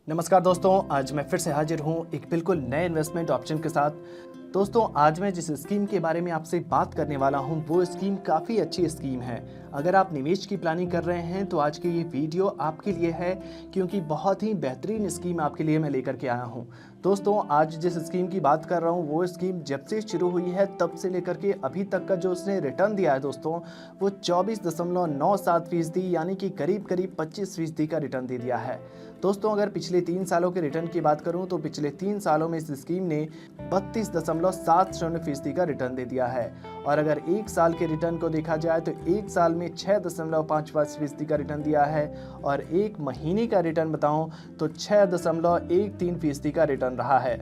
नमस्कार दोस्तों, आज मैं फिर से हाजिर हूँ एक बिल्कुल नए इन्वेस्टमेंट ऑप्शन के साथ। दोस्तों, आज मैं जिस स्कीम के बारे में आपसे बात करने वाला हूँ वो स्कीम काफ़ी अच्छी स्कीम है। अगर आप निवेश की प्लानिंग कर रहे हैं तो आज की ये वीडियो आपके लिए है, क्योंकि बहुत ही बेहतरीन स्कीम आपके लिए मैं लेकर के आया हूँ। दोस्तों, आज जिस स्कीम की बात कर रहा हूँ वो स्कीम जब से शुरू हुई है तब से लेकर के अभी तक का जो उसने रिटर्न दिया है दोस्तों, वो 24.97% यानी कि करीब करीब 25% का रिटर्न दे दिया है। दोस्तों, अगर पिछले 3 सालों के रिटर्न की बात करूं तो पिछले 3 सालों में इस स्कीम ने 32.70% का रिटर्न दे दिया है। और अगर 1 साल के रिटर्न को देखा जाए तो 1 साल में 6.55% का रिटर्न दिया है, और 1 महीने का रिटर्न बताऊं तो 6.13% का रिटर्न रहा है।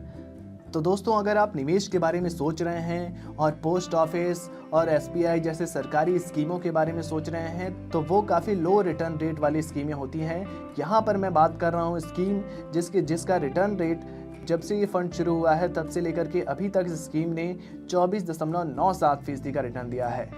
तो दोस्तों, अगर आप निवेश के बारे में सोच रहे हैं और पोस्ट ऑफिस और एसबीआई जैसे सरकारी स्कीमों के बारे में सोच रहे हैं तो वो काफ़ी लो रिटर्न रेट वाली स्कीमें होती हैं। यहाँ पर मैं बात कर रहा हूँ स्कीम जिसका रिटर्न रेट जब से ये फंड शुरू हुआ है तब से लेकर के अभी तक इस स्कीम ने 24.97% का रिटर्न दिया है।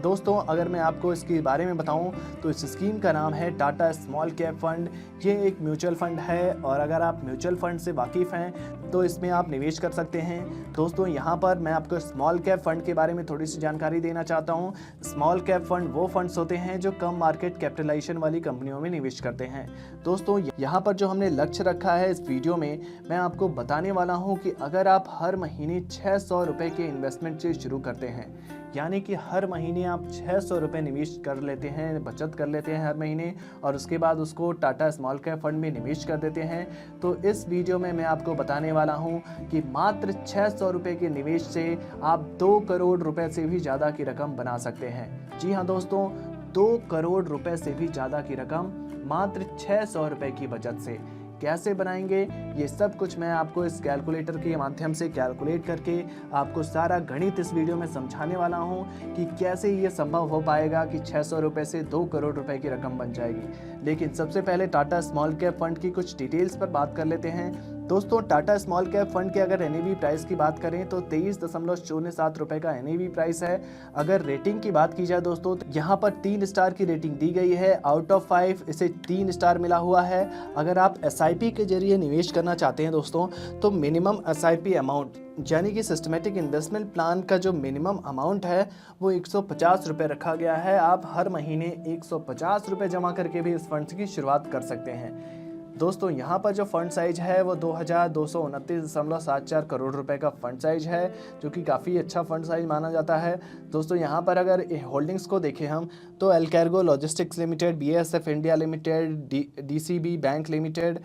दोस्तों, अगर मैं आपको इसके बारे में बताऊं तो इस स्कीम का नाम है टाटा स्मॉल कैप फंड। ये एक म्यूचुअल फंड है, और अगर आप म्यूचुअल फंड से वाकिफ़ हैं तो इसमें आप निवेश कर सकते हैं। दोस्तों, यहाँ पर मैं आपको स्मॉल कैप फंड के बारे में थोड़ी सी जानकारी देना चाहता हूँ। स्मॉल कैप फंड वो फंड्स होते हैं जो कम मार्केट कैपिटलाइजेशन वाली कंपनियों में निवेश करते हैं। दोस्तों, यहाँ पर जो हमने लक्ष्य रखा है इस वीडियो में, मैं आपको बताने वाला हूँ कि अगर आप हर महीने 600 रुपये के इन्वेस्टमेंट से शुरू करते हैं, यानी कि हर महीने आप 600 रुपये निवेश कर लेते हैं, बचत कर लेते हैं हर महीने, और उसके बाद उसको टाटा स्मॉल कैप फंड में निवेश कर देते हैं, तो इस वीडियो में मैं आपको बताने वाला हूं कि मात्र 600 रुपये के निवेश से आप 2 करोड़ रुपए से भी ज़्यादा की रकम बना सकते हैं। जी हाँ दोस्तों, 2 करोड़ रुपए से भी ज़्यादा की रकम मात्र 600 रुपये की बचत से कैसे बनाएंगे, ये सब कुछ मैं आपको इस कैलकुलेटर के माध्यम से कैलकुलेट करके आपको सारा गणित इस वीडियो में समझाने वाला हूं कि कैसे ये संभव हो पाएगा कि 600 रुपये से 2 करोड़ रुपए की रकम बन जाएगी। लेकिन सबसे पहले टाटा स्मॉल कैप फंड की कुछ डिटेल्स पर बात कर लेते हैं। दोस्तों, टाटा स्मॉल कैप फंड के अगर एनएवी प्राइस की बात करें तो 23.07 रुपये का एनएवी प्राइस है। अगर रेटिंग की बात की जाए दोस्तों, तो यहाँ पर 3 स्टार की रेटिंग दी गई है। आउट ऑफ 5 इसे 3 स्टार मिला हुआ है। अगर आप एसआईपी के जरिए निवेश करना चाहते हैं दोस्तों, तो मिनिमम एसआईपी अमाउंट यानी कि सिस्टमेटिक इन्वेस्टमेंट प्लान का जो मिनिमम अमाउंट है वो 150 रुपये रखा गया है। आप हर महीने 150 रुपये जमा करके भी इस फंड की शुरुआत कर सकते हैं। दोस्तों, यहाँ पर जो फंड साइज है वो 2229.74 करोड़ रुपए का फंड साइज है, जो कि काफ़ी अच्छा फंड साइज माना जाता है। दोस्तों, यहाँ पर अगर होल्डिंग्स को देखें हम तो Allcargo logistics limited, BASF India limited, DCB bank limited,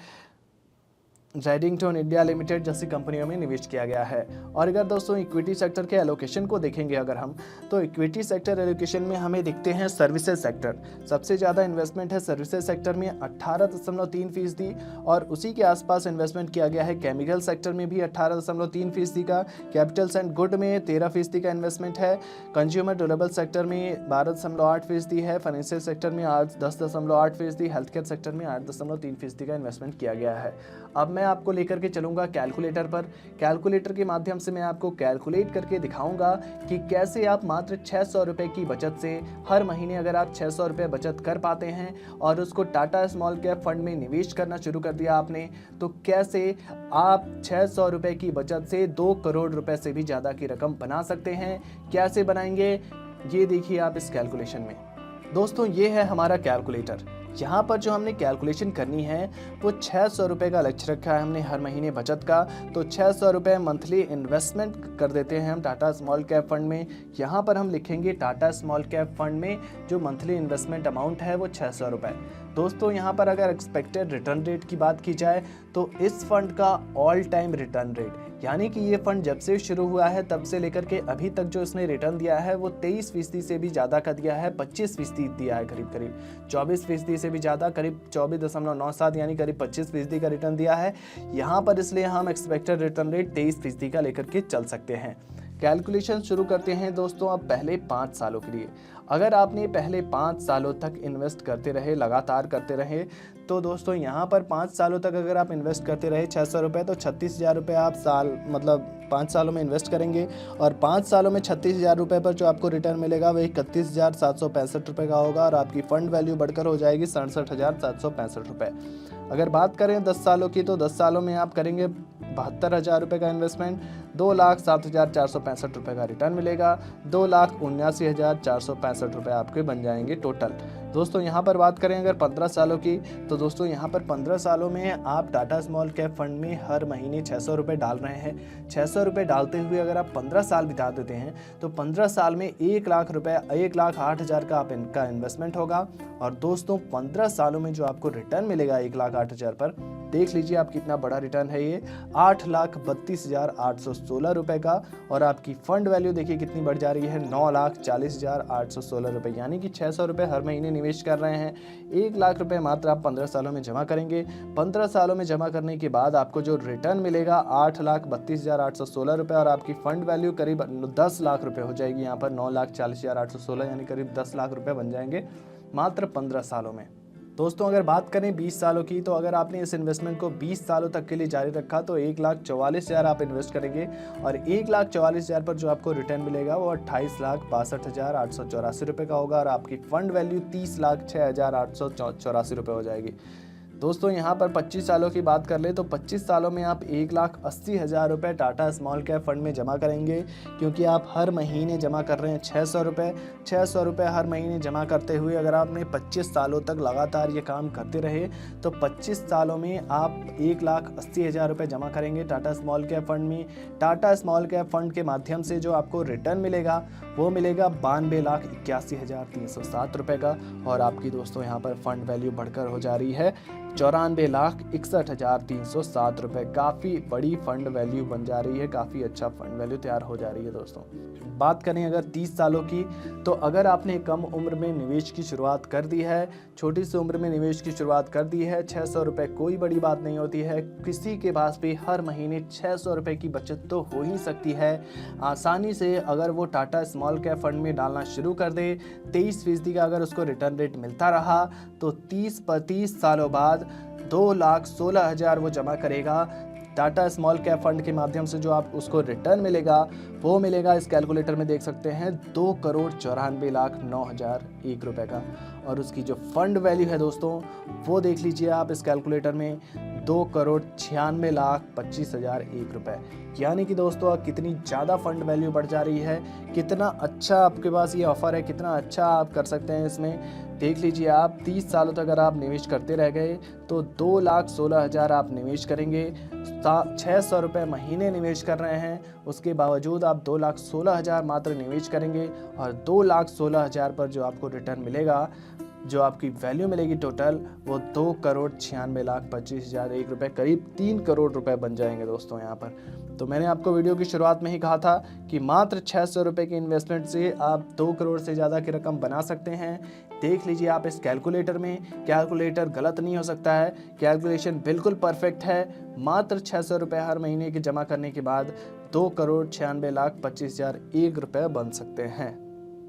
Redington India limited जैसी कंपनियों में निवेश किया गया है। और अगर दोस्तों इक्विटी सेक्टर के एलोकेशन को देखेंगे अगर हम, तो इक्विटी सेक्टर एलोकेशन में हमें दिखते हैं सर्विसेज सेक्टर। सबसे ज़्यादा इन्वेस्टमेंट है सर्विसेज सेक्टर में 18.3%, और उसी के आसपास इन्वेस्टमेंट किया गया है केमिकल सेक्टर में भी 18.3% का, कैपिटल्स एंड गुड में 13% का इन्वेस्टमेंट है, कंज्यूमर ड्यूरेबल सेक्टर में 12.8% है, फाइनेंशियल सेक्टर में 10.8%, हेल्थ केयर सेक्टर में 8.3% का इन्वेस्टमेंट किया गया है। अब मैं आपको लेकर के चलूंगा कैलकुलेटर पर। कैलकुलेटर के माध्यम से मैं आपको कैलकुलेट करके दिखाऊंगा कि कैसे आप मात्र 600 रुपये की बचत से हर महीने अगर आप 600 रुपये बचत कर पाते हैं और उसको टाटा स्मॉल कैप फंड में निवेश करना शुरू कर दिया आपने, तो कैसे आप 600 रुपये की बचत से 2 करोड़ रुपए से भी ज़्यादा की रकम बना सकते हैं। कैसे बनाएंगे ये देखिए आप इस कैलकुलेशन में। दोस्तों, ये है हमारा कैलकुलेटर। यहाँ पर जो हमने कैलकुलेशन करनी है वो 600 रुपये का लक्ष्य रखा है हमने हर महीने बचत का, तो 600 रुपये मंथली इन्वेस्टमेंट कर देते हैं हम टाटा स्मॉल कैप फंड में। यहाँ पर हम लिखेंगे टाटा स्मॉल कैप फंड में जो मंथली इन्वेस्टमेंट अमाउंट है वो 600 रुपये। दोस्तों, यहाँ पर अगर एक्सपेक्टेड रिटर्न रेट की बात की जाए तो इस फंड का ऑल टाइम रिटर्न रेट, यानी कि ये फंड जब से शुरू हुआ है तब से लेकर के अभी तक जो इसने रिटर्न दिया है वो 23% से भी ज़्यादा का दिया है, 25% दिया है, करीब करीब 24% से भी ज़्यादा, करीब 24.97 यानी करीब 25% का रिटर्न दिया है यहाँ पर। इसलिए हम एक्सपेक्टेड रिटर्न रेट 23% का लेकर के चल सकते हैं। कैलकुलेशन शुरू करते हैं दोस्तों अब पहले 5 सालों के लिए। अगर आपने पहले 5 सालों तक इन्वेस्ट करते रहे, लगातार करते रहे, तो दोस्तों यहाँ पर 5 सालों तक अगर आप इन्वेस्ट करते रहे 600 रुपये, तो 36,000 रुपये आप मतलब 5 सालों में इन्वेस्ट करेंगे, और 5 सालों में 36,000 रुपये पर जो आपको रिटर्न मिलेगा वही 31,765 रुपये का होगा, और आपकी फ़ंड वैल्यू बढ़कर हो जाएगी 67,765 रुपये। अगर बात करें 10 सालों की, तो 10 सालों में आप करेंगे 72,000 रुपये का इन्वेस्टमेंट, 2,07,465 रुपये का रिटर्न मिलेगा। 2,79,465 रुपये आपके बन जाएंगे टोटल। दोस्तों यहाँ पर बात करें अगर 15 सालों की, तो दोस्तों यहाँ पर 15 सालों में आप टाटा स्मॉल कैप फंड में हर महीने 600 रुपये डाल रहे हैं। 600 रुपये डालते हुए अगर आप 15 साल बिता देते हैं तो 15 साल में 1 लाख रुपये, 1,08,000 का आप इनका इन्वेस्टमेट होगा। और दोस्तों 15 सालों में जो आपको रिटर्न मिलेगा 1,08,000 पर, देख लीजिए आप कितना बड़ा रिटर्न है ये, 8,32,816 रुपये का। और आपकी फंड वैल्यू देखिए कितनी बढ़ जा रही है, 9,40,816 रुपये, यानी कि 600 रुपये हर महीने निवेश कर रहे हैं। 1 लाख रुपये मात्र आप 15 सालों में जमा करेंगे। 15 सालों में जमा करने के बाद आपको जो रिटर्न मिलेगा 8,32,816 रुपये, और आपकी फंड वैल्यू करीब 10 लाख रुपये हो जाएगी यहाँ पर, 9,40,816, यानी करीब 10 लाख रुपये बन जाएंगे मात्र 15 सालों में। दोस्तों अगर बात करें 20 सालों की, तो अगर आपने इस इन्वेस्टमेंट को 20 सालों तक के लिए जारी रखा तो 1,44,000 आप इन्वेस्ट करेंगे, और 1,44,000 पर जो आपको रिटर्न मिलेगा वो 28,62,884 रुपये का होगा, और आपकी फंड वैल्यू 30,06,884 रुपये हो जाएगी। दोस्तों यहाँ पर 25 सालों की बात कर ले तो 25 सालों में आप 1,80,000 रुपये टाटा स्मॉल कैप फंड में जमा करेंगे, क्योंकि आप हर महीने जमा कर रहे हैं 600 रुपये। 600 रुपये हर महीने जमा करते हुए अगर आपने 25 सालों तक लगातार ये काम करते रहे तो 25 सालों में आप 1,80,000 रुपये जमा करेंगे टाटा स्मॉल कैप फंड में। टाटा स्मॉल कैप फंड के माध्यम से जो आपको रिटर्न मिलेगा वो मिलेगा 92,81,307 रुपये का, और आपकी दोस्तों यहाँ पर फंड वैल्यू बढ़कर हो जा रही है 94,61,307 रुपये। काफ़ी बड़ी फंड वैल्यू बन जा रही है, काफ़ी अच्छा फंड वैल्यू तैयार हो जा रही है। दोस्तों बात करें अगर 30 सालों की, तो अगर आपने कम उम्र में निवेश की शुरुआत कर दी है, छोटी सी उम्र में निवेश की शुरुआत कर दी है, 600 रुपये कोई बड़ी बात नहीं होती है। किसी के पास भी हर महीने 600 रुपये की बचत तो हो ही सकती है आसानी से। अगर वो टाटा स्मॉल कैप फंड में डालना शुरू कर दे, 23% का अगर उसको रिटर्न रेट मिलता रहा तो 30 सालों बाद 2,16,000 वो जमा करेगा। टाटा स्मॉल कैप फंड के माध्यम से जो आप उसको रिटर्न मिलेगा वो मिलेगा, इस कैलकुलेटर में देख सकते हैं, 2,94,09,001 रुपये का। और उसकी जो फंड वैल्यू है दोस्तों वो देख लीजिए आप इस कैलकुलेटर में, 2,96,25,001 रुपये। यानी कि दोस्तों कितनी ज़्यादा फंड वैल्यू बढ़ जा रही है, कितना अच्छा आपके पास ये ऑफ़र है, कितना अच्छा आप कर सकते हैं इसमें। देख लीजिए आप 30 सालों तक अगर आप निवेश करते रह गए तो 2,16,000 आप निवेश करेंगे। 600 रुपये महीने निवेश कर रहे हैं, उसके बावजूद आप 2,16,000 मात्र निवेश करेंगे, और 2,16,000 पर जो आपको रिटर्न मिलेगा, जो आपकी वैल्यू मिलेगी टोटल, वो 2,96,25,001 रुपये, करीब 3 करोड़ रुपए बन जाएंगे दोस्तों यहाँ पर। तो मैंने आपको वीडियो की शुरुआत में ही कहा था कि मात्र 600 रुपये के इन्वेस्टमेंट से आप 2 करोड़ से ज़्यादा की रकम बना सकते हैं। देख लीजिए आप इस कैलकुलेटर में, कैलकुलेटर गलत नहीं हो सकता है, कैलकुलेशन बिल्कुल परफेक्ट है। मात्र 600 रुपये हर महीने के जमा करने के बाद 2,96,25,001 रुपये बन सकते हैं।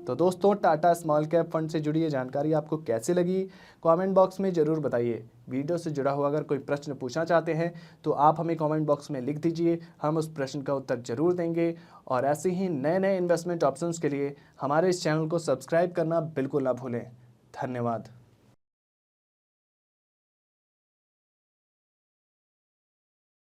तो दोस्तों टाटा स्मॉल कैप फंड से जुड़ी ये जानकारी आपको कैसी लगी, कमेंट बॉक्स में ज़रूर बताइए। वीडियो से जुड़ा हुआ अगर कोई प्रश्न पूछना चाहते हैं तो आप हमें कमेंट बॉक्स में लिख दीजिए, हम उस प्रश्न का उत्तर ज़रूर देंगे। और ऐसे ही नए नए इन्वेस्टमेंट ऑप्शंस के लिए हमारे इस चैनल को सब्सक्राइब करना बिल्कुल ना भूलें। धन्यवाद।